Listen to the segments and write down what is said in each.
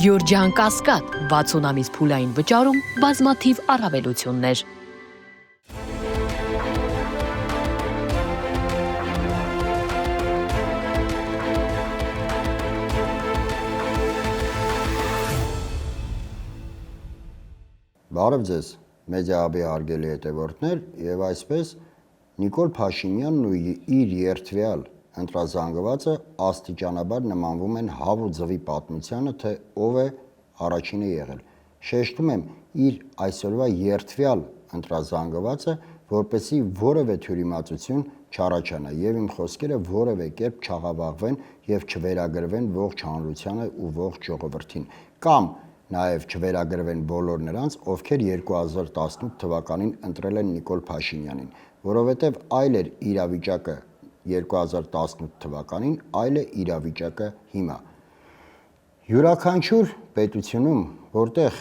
Գյորջյան Կասկադ 60 ամիս փուլային վճարում բազմաթիվ առավելություններ։ Բարև ձեզ, մեդիահաբի հարգելի հետևորդներ, եւ այսպես Նիկոլ Փաշինյանն ու իր երթվյալ ընտրազանգվածը աստիճանաբար նմանվում են հավ ու ձվի պատմությանը, թե ով է առաջինը եղել։ Շեշտում եմ իր այսօրվա երթվյալ ընտրազանգվածը, որպեսզի որևէ թյուրիմացություն չառաջանա եւ իմ խոսքերը որևէ կերպ չաղավաղվեն եւ չվերագրվեն ողջ հանրությանը ու ողջ ժողովրդին, կամ նաև չվերագրվեն բոլոր նրանց, ովքեր 2018 թվականին ընտրել են Նիկոլ Փաշինյանին, որովհետև այլ էր իրավիճակը 2018 թվականին, այլ է իրավիճակը հիմա։ Յուրաքանչյուր պետությունում, որտեղ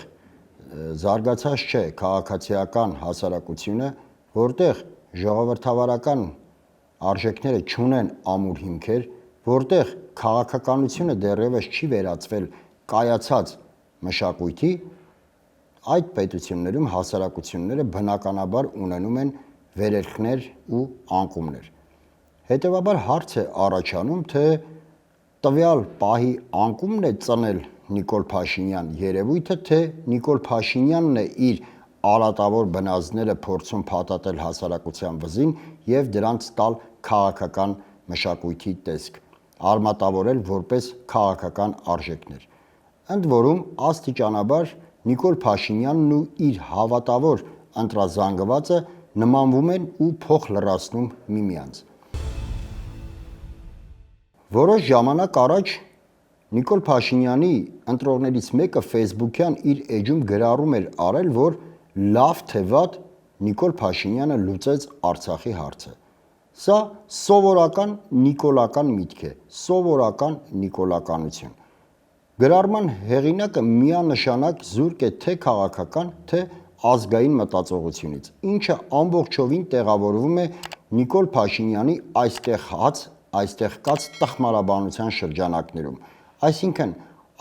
զարգացած չէ քաղաքացիական հասարակությունը, որտեղ ժողովրդավարական արժեքները չունեն ամուր հիմքեր, որտեղ քաղաքականությունը դեռևս չի վերածվել կայացած մշակույթի, այդ պետություններում հասարակությունները բնականաբար ունենում են վերելքներ ու անկումներ։ Հետևաբար հարց է առաջանում, թե տվյալ պահի անկումն է ծնել Նիկոլ Փաշինյան երևույթը, թե Նիկոլ Փաշինյանն է իր արատավոր բնազդները փորձում փաթաթել հասարակության վզին եւ դրանց տալ քաղաքական մշակույթի տեսք, արմատավորել որպես քաղաքական արժեքներ։ Ընդ որում աստիճանաբար Նիկոլ Փաշինյանն ու իր հավատավոր ընտրազանգվածը նմանվում են ու փոխ լրացնում միմյանց։ Որոշ ժամանակ առաջ Նիկոլ Փաշինյանի ընտրողներից մեկը Facebook-յան իր էջում գրառում էր արել, որ լավ թե վատ Նիկոլ Փաշինյանը լուծեց Արցախի հարցը։ Սա սովորական նիկոլական միտք է, սովորական նիկոլականություն։ Գրառման հեղինակը միանշանակ զուրկ է թե քաղաքական, թե ազգային մտածողությունից, ինչը ամբողջովին տեղավորվում է Նիկոլ Փաշինյանի այստեղ կաց տխմարաբանության շրջանակներում, այսինքն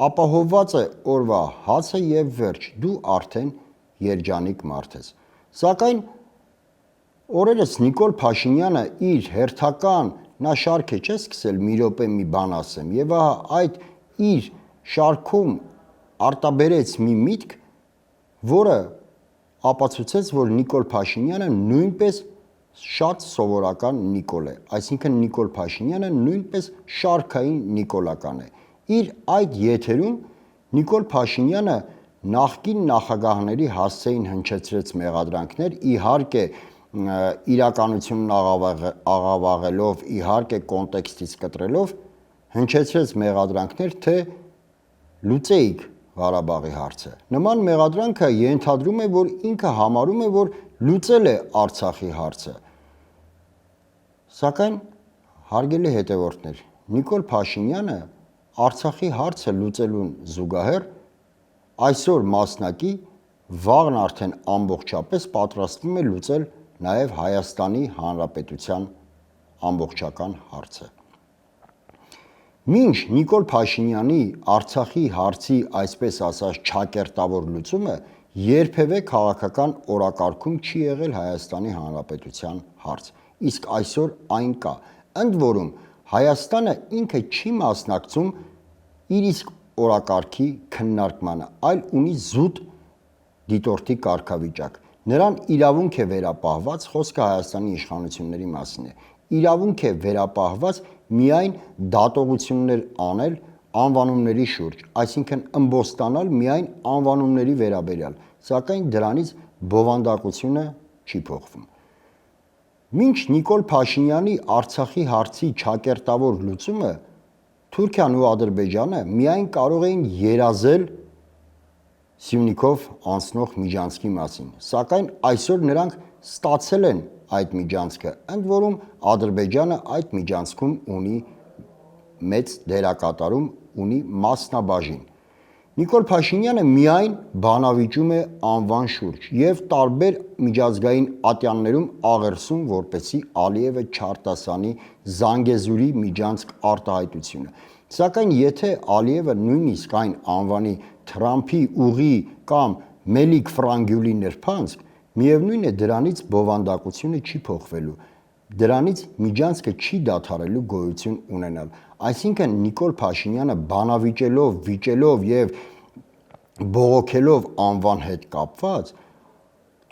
ապահովված է օրվա հացը եւ վերջ, դու արդեն երջանիկ մարդ ես։ Սակայն օրերս Նիկոլ Փաշինյանը իր հերթական, նա շարք է չէ սկսել մի րոպե մի բան ասեմ, եւ այդ իր շարքում արտաբերեց մի միտք, որը ապացուցեց, որ Նիկոլ Փաշինյանը նույնպես շատ սովորական Նիկոլ է, այսինքն Նիկոլ Փաշինյանը նույնպես շարքային նիկոլական է։ Իր այդ եթերում Նիկոլ Փաշինյանը նախկին նախագահների հասցեին հնչեցրեց մեղադրանքներ, իհարկե իրականությունն աղավաղելով, իհարկե կոնտեքստից կտրելով, հնչեցրեց մեղադրանքներ, թե լուծեիք Ղարաբաղի հարցը։ Նման մեղադրանքը ենթադրում է, որ ինքը համարում է, որ լուծել է Արցախի հարցը։ Սակայն հարգելի հետևորդներ, Նիկոլ Փաշինյանը Արցախի հարցը լուծելուն զուգահեռ այսօր մասնակի, վաղն արդեն ամբողջապես պատրաստվում է լուծել նաև Հայաստանի Հանրապետության ամբողջական հարցը։ Մինչ Նիկոլ Փաշինյանի Արցախի հարցի այսպես ասած չակերտավոր լուծումը երբևէ քաղաքական օրակարգում չի եղել Հայաստանի Հանրապետության հարց, իսկ այսօր այն կա, ընդ որում Հայաստանը ինքը չի մասնակցում իր իսկ օրակարգի քննարկմանը, այլ ունի զուտ դիտորդի կարգավիճակ։ Նրան իրավունք է վերապահված, խոսքը Հայաստանի իշխանությունների մասին է, իրավունք է վերապահված միայն դատողություններ անել անվանումների շուրջ, այսինքն ըմբոստանալ միայն անվանումների վերաբերյալ, սակայն դրանից բովանդակությունը չի փոխվում։ Մինչ Նիկոլ Փաշինյանի Արցախի հարցի չակերտավոր լուծումը Թուրքիան ու Ադրբեջանը միայն կարող էին երազել Սյունիքով անցնող միջանցքի մասին, սակայն այսօր նրանք ստացել են այդ միջանցքը, ընդ որում Ադրբեջանը այդ միջանցքում ունի մեծ դերակատարում, ունի մասնաբաժին։ Նիկոլ Փաշինյանը միայն բանավիճում է անվան շուրջ եւ տարբեր միջազգային ատյաններում աղերսում, որպեսզի Ալիևը չարտասանի Զանգեզուրի միջանցք արտահայտությունը։ Սակայն եթե Ալիևը նույնիսկ այն անվանի Թրամփի ուղի կամ Մելիք Ֆրանգյուլի նրբանցք, միևնույն է դրանից բովանդակությունը չի փոխվելու, դրանից միջանցքը չի դադարելու գոյություն ունենալ։ Այսինքն Նիկոլ Փաշինյանը բանավիճելով, վիճելով եւ բողոքելով անվան հետ կապված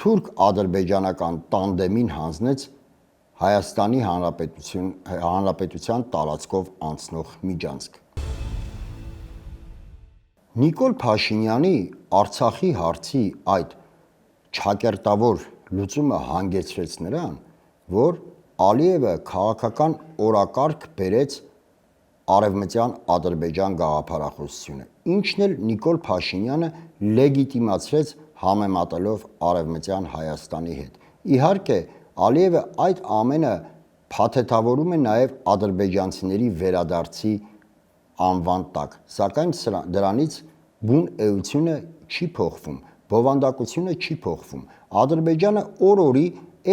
թուրք-ադրբեջանական տանդեմին հանձնեց Հայաստանի Հանրապետության տարածքով անցնող միջանցք։ Նիկոլ Փաշինյանի Արցախի հարցի այդ չակերտավոր լուծումը հանգեցրեց նրան, որ Ալիևը քաղաքական օրակարգ բերեց Արևմտյան Ադրբեջան գաղափարախոսությունը, ինչն էլ Նիկոլ Փաշինյանը լեգիտիմացրեց համեմատելով Արևմտյան Հայաստանի հետ։ Իհարկե, Ալիևը այդ ամենը փաթեթավորում է նաև ադրբեջանցիների վերադարձի անվան տակ, սակայն դրանից բուն էությունը չի փոխվում, բովանդակությունը չի փոխվում։ Ադրբեջանը օր-օրի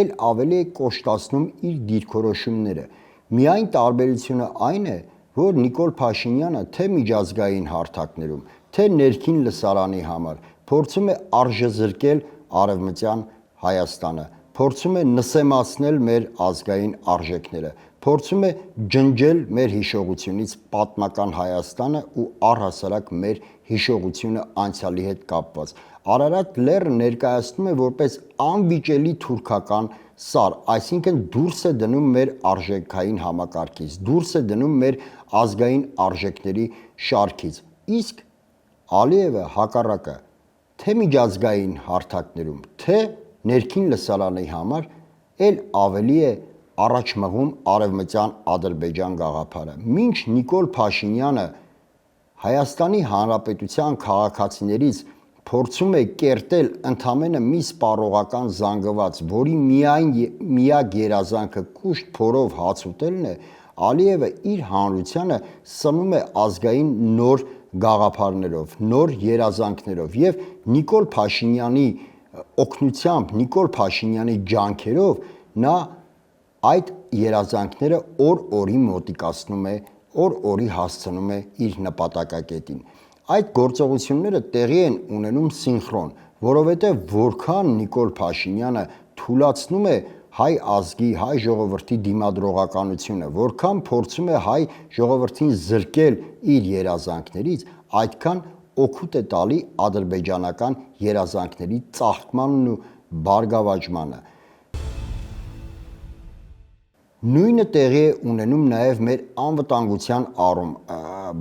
էլ ավելի է կոշտացնում իր դիրքորոշումները։ Միայն տարբերությունը այն է, որ Նիկոլ Փաշինյանը թե միջազգային հարթակներում, թե ներքին լսարանի համար փորձում է արժեզրկել Արևմտյան Հայաստանը, փորձում է նսեմացնել մեր ազգային արժեքները, փորձում է ջնջել մեր հիշողությունից պատմական Հայաստանը ու առհասարակ մեր հիշողությունը անցյալի հետ կապված։ Արարատ լեռը ներկայացնում է որպես անվիճելի թուրքական սար, այսինքն դուրս է դնում մեր արժեքային համակարգից, դուրս է դնում մեր ազգային արժեքների շարքից։ Իսկ Ալիևը հակառակը թե միջազգային հարթակներում, թե ներքին լսարանի համար էլ ավելի է առաջ մղում Արևմտյան Ադրբեջան գաղափարը։ Մինչ Նիկոլ Փաշինյանը Հայաստանի Հանրապետության քաղաքացիներից փորձում է կերտել ընդամենը մի սպառողական զանգված, որի միակ երազանքը կուշտ փորով հաց ուտելն է, Ալիևը իր հանրությանը սնում է ազգային նոր գաղափարներով, նոր երազանքներով եւ Նիկոլ Փաշինյանի օգնությամբ, Նիկոլ Փաշինյանի ջանքերով նա այդ երազանքները օր-օրի մոտիկացնում է, օր-օրի հասցնում է իր նպատակակետին։ Այդ գործողությունները տեղի են ունենում սինխրոն, որովհետև որքան Նիկոլ Փաշինյանը թուլացնում է հայ ազգի, հայ ժողովրդի դիմադրողականությունը, որքան փորձում է հայ ժողովրդին զրկել իր երազանքներից, այդքան օգուտ է տալի ադրբեջանական երազանքների ծաղկմանն ու բարգավաճմանը։ Նույնը տեղի է ունենում նաև մեր անվտանգության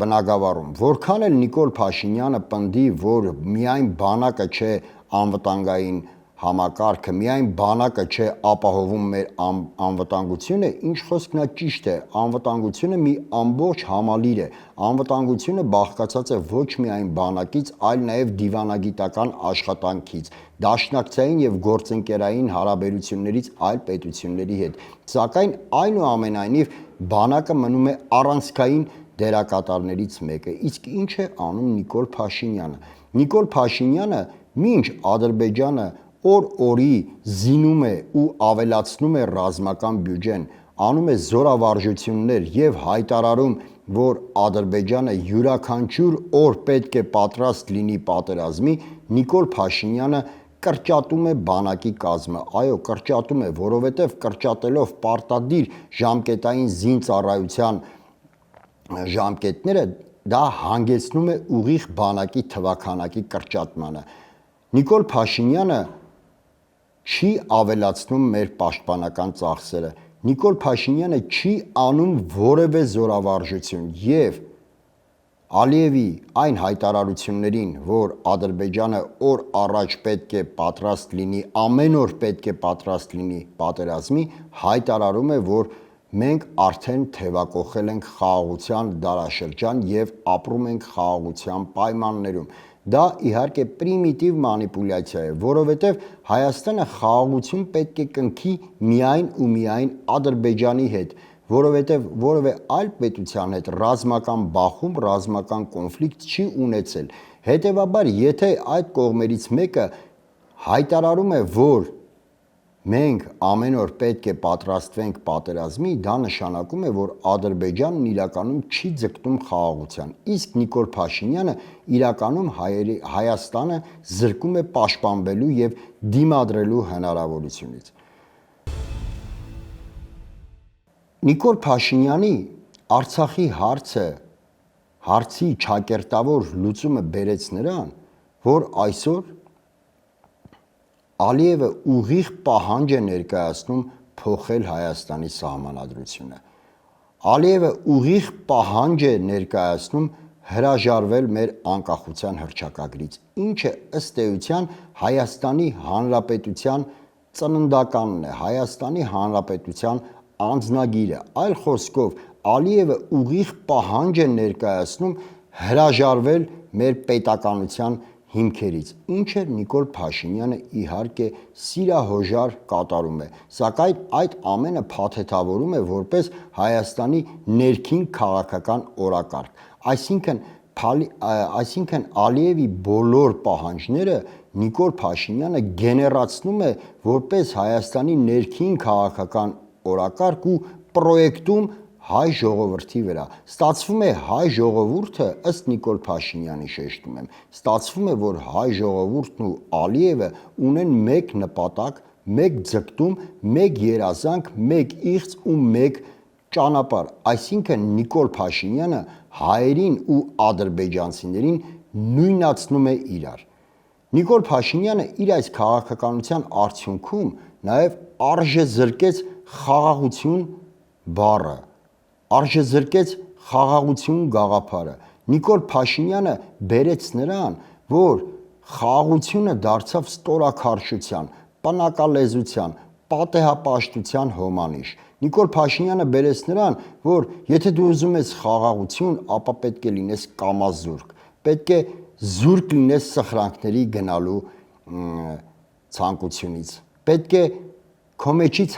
բնագավառում։ Որքան էլ Նիկոլ Փաշինյանը պնդի, որ միայն բանակը չէ անվտանգային համակարգը, միայն բանակը չէ ապահովում մեր անվտանգությունը, ինչ խոսք նա ճիշտ է, անվտանգությունը մի ամբողջ համալիր է, անվտանգությունը բաղկացած է ոչ միայն բանակից, այլ նաև դիվանագիտական աշխատանքից, դաշնակցային եւ գործընկերային հարաբերություններից այլ պետությունների հետ, սակայն այնուամենայնիվ բանակը մնում է առանցքային դերակատարներից մեկը, իսկ ինչ է անում Նիկոլ Փաշինյանը։ Նիկոլ Փաշինյանը մինչ Ադրբեջանը օր-օրի զինում է ու ավելացնում է ռազմական բյուջեն, անում է զորավարժություններ եւ հայտարարում, որ Ադրբեջանը յուրաքանչյուր օր պետք է պատրաստ լինի պատերազմի, Նիկոլ Փաշինյանը կրճատում է բանակի կազմը, այո, կրճատում է, որովհետև կրճատելով պարտադիր ժամկետային զինծառայության ժամկետները, դա հանգեցնում է ուղիղ բանակի թվաքանակի կրճատմանը։ Նիկոլ Փաշինյանը չի ավելացնում մեր պաշտպանական ծախսերը, Նիկոլ Փաշինյանը չի անում որևէ զորավարժություն եւ Ալիևի այն հայտարարություններին, որ Ադրբեջանը օր առաջ պետք է պատրաստ լինի, ամեն օր պետք է պատրաստ լինի պատերազմի, հայտարարում է, որ մենք արդեն թևակողել ենք խաղաղության դարաշրջան եւ ապրում ենք խաղաղության պայմաններում։ Դա իհարկե պրիմիտիվ մանիպուլյացիա է, որովհետև Հայաստանը խաղաղություն պետք է կնքի միայն ու միայն Ադրբեջանի հետ, որովհետև որևէ այլ պետության հետ ռազմական բախում, ռազմական կոնֆլիկտ չի ունեցել։ Հետևաբար, եթե այդ կողմերից մեկը հայտարարում է, որ մենք ամեն օր պետք է պատրաստվենք պատերազմի, դա նշանակում է, որ Ադրբեջանն իրականում չի ձգտում խաղաղության, իսկ Նիկոլ Փաշինյանը իրականում Հայաստանը զրկում է պաշտպանվելու եւ դիմադրելու հնարավորությունից։ Նիկոլ Փաշինյանի Արցախի հարցի ճակերտավոր լուծումը բերեց նրան, որ այսօր Ալիևը ուղիղ պահանջ է ներկայացնում փոխել Հայաստանի սահմանադրությունը։ Ալիևը ուղիղ պահանջ է ներկայացնում հրաժարվել մեր անկախության հռչակագրից, ինչը ըստ էության Հայաստանի Հանրապետության ծննդականն է, Հայաստանի Հանրապետության անձնագիրը։ Այլ խոսքով, Ալիևը ուղիղ պահանջ է ներկայացնում հրաժարվել մեր պետականության հիմքերից, ինչը Նիկոլ Փաշինյանը իհարկե սիրահոժար կատարում է, սակայն այդ ամենը փաթեթավորում է որպես Հայաստանի ներքին քաղաքական օրակարգ, այսինքն Ալիևի բոլոր պահանջները Նիկոլ Փաշինյանը գեներացնում է որպես Հայաստանի ներքին քաղաքական օրակարգ ու պրոյեկտում հայ ժողովրդի վրա։ Ստացվում է հայ ժողովուրդը, ըստ Նիկոլ Փաշինյանի շեշտում եմ, ստացվում է, որ հայ ժողովուրդն ու Ալիևը ունեն մեկ նպատակ, մեկ ձգտում, մեկ երազանք, մեկ իղձ ու մեկ ճանապարհ, այսինքն Նիկոլ Փաշինյանը հայերին ու ադրբեջանցիներին նույնացնում է իրար։ Նիկոլ Փաշինյանը իր այս քաղաքականության արդյունքում նաև արժեզրկեց խաղաղություն բառը, արժեզրկեց խաղաղություն գաղափարը։ Նիկոլ Փաշինյանը բերեց նրան, որ խաղաղությունը դարձավ ստորաքարշության, պնակալեզության, պատեհապաշտության հոմանիշ։ Նիկոլ Փաշինյանը բերեց նրան, որ եթե դու ուզում ես խաղաղություն, ապա պետք է լինես կամազուրկ, պետք է զուրկ լինես սխրանքների գնալու ցանկությունից, պետք է քո մեջից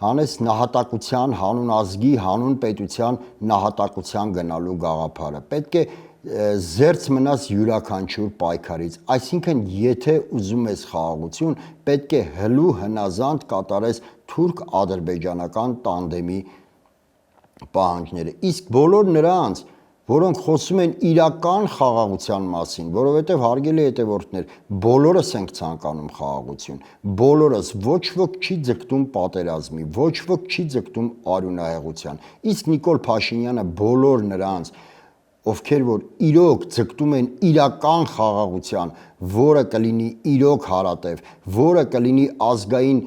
հանես նահատակության, հանուն ազգի, հանուն պետության նահատակության գնալու գաղափարը, պետք է զերծ մնաս յուրաքանչյուր պայքարից, այսինքն եթե ուզում ես խաղաղություն, պետք է հլու հնազանդ կատարես թուրք-ադրբեջանական տանդեմի պահանջները, իսկ բոլոր նրանց, որոնք խոսում են իրական խաղաղության մասին, որովհետև հարգելի հետևորդներ, բոլորս ենք ցանկանում խաղաղություն, բոլորս, ոչ ոք չի ձգտում պատերազմի, ոչ ոք չի ձգտում արյունահեղության, իսկ Նիկոլ Փաշինյանը բոլոր նրանց, ովքեր որ իրոք ձգտում են իրական խաղաղության, որը կլինի իրոք հարատև, որը կլինի ազգային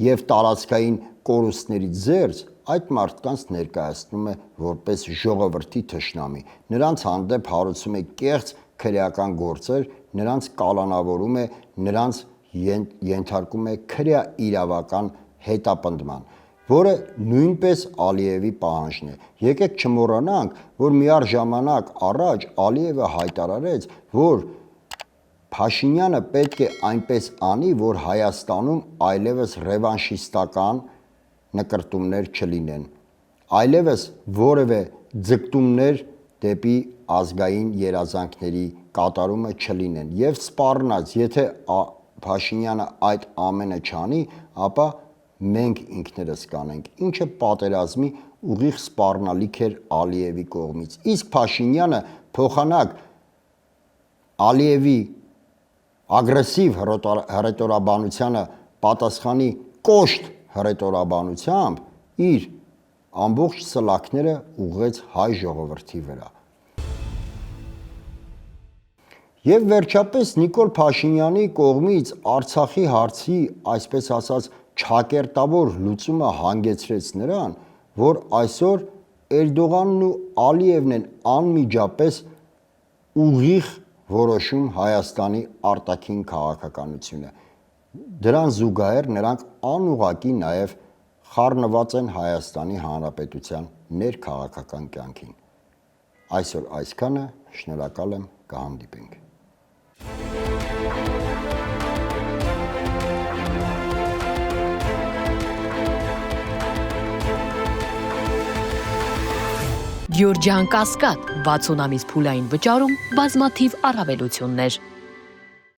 եւ տարածքային կորուստներից զերծ, այդ մարդկանց ներկայացնում է որպես ժողովրդի թշնամի, նրանց հանդեպ հարուցում է կեղծ քրեական գործեր, նրանց կալանավորում է, նրանց ենթարկում է քրեա իրավական հետապնդման, որը նույնպես Ալիևի պահանջն է։ Եկեք չմոռանանք, որ միառժամանակ առաջ Ալիևը հայտարարեց, որ Փաշինյանը պետք է այնպես անի, որ Հայաստանում այլևս ռևանշիստական նկրտումներ չլինեն, այլևս որևէ ձգտումներ դեպի ազգային երազանքների կատարումը չլինեն եւ սպառնաց, եթե Փաշինյանը այդ ամենը չանի, ապա մենք ինքներս կանենք, ինչը պատերազմի ուղիղ սպառնալիք էր Ալիևի կողմից, իսկ Փաշինյանը փոխանակ Ալիևի ագրեսիվ հռետորաբանությանը պատասխանի կոշտ հռետորաբանությամբ իր ամբողջ սլաքները ուղղեց հայ ժողովրդի վրա։ Եվ վերջապես Նիկոլ Փաշինյանի կողմից Արցախի հարցի, այսպես ասած, ճակերտավոր լուծումը հանգեցրեց նրան, որ այսօր Էրդողանն ու Ալիևն են անմիջապես ուղիղ որոշում Հայաստանի արտաքին քաղաքականությունը։ Դրան զուգահեռ նրանք անուղղակի նաև խառնված են Հայաստանի Հանրապետության ներքաղաքական կյանքին։ Այսօր այսքանը, շնորհակալ եմ, կհանդիպենք։ Գյուրջան Կասկադ 60 ամիս փուլային վճարում բազմաթիվ առավելություններ։